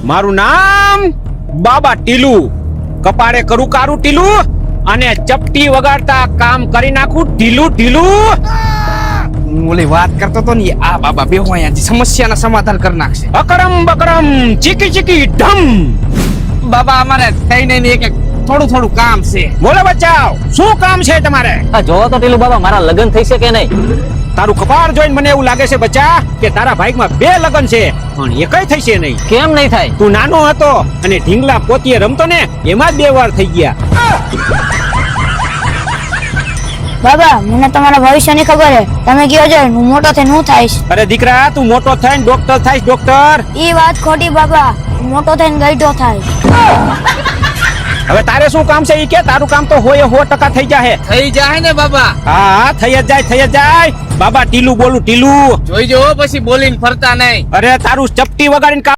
મારું નામ બાબા ટીલુ. કપાળે કરું કારું ટીલુ અને ચપટી વગાડતા કામ કરી નાખું ઢીલું ઢીલું. હું ઓલી વાત કરતો તો ને આ બાબા બેહો અહીંયા સમસ્યાના સમાધાન કરી નાખશે. અકરમ બકરમ ચીકી ચીકી ઢમ. બાબા અમારે કઈ નહીં એક થોડું કામ છે. બોલો બચાવ, શું કામ છે તમારે? આ જોવો તો ટીલુ બાબા, મારા લગ્ન થઈ છે કે નહીં? તારું કપાળ જોઈને મને એવું લાગે છે બચ્ચા કે તારા ભાઈમાં 2 લગ્ન છે પણ એકય થઈ છે નહીં. કેમ નહીં થાય? તું નાનો હતો અને ઢીંગલા પોતીએ રમતો ને એમાં જ 2 વાર થઈ ગયા. બાબા મને તમારા ભવિષ્યની ખબર છે. તમે કયો છો હું મોટો થઈને હું થાઈશ. અરે દીકરા, તું મોટો થઈને ડોક્ટર થાઈશ, ડોક્ટર. ઈ વાત ખોટી બાબા, હું મોટો થઈને ગઈઢો થાઈશ. હવે તારે શું કામ છે ઈ કે? તારું કામ તો 100% થઈ જાહે. થઈ જાય ને બાબા. હા, થઈ જ જાય. બાબા ટીલુ બોલું, ટીલુ. જોઈજો પછી બોલીને ફરતા નહીં. અરે તારું ચપટી વગાડીને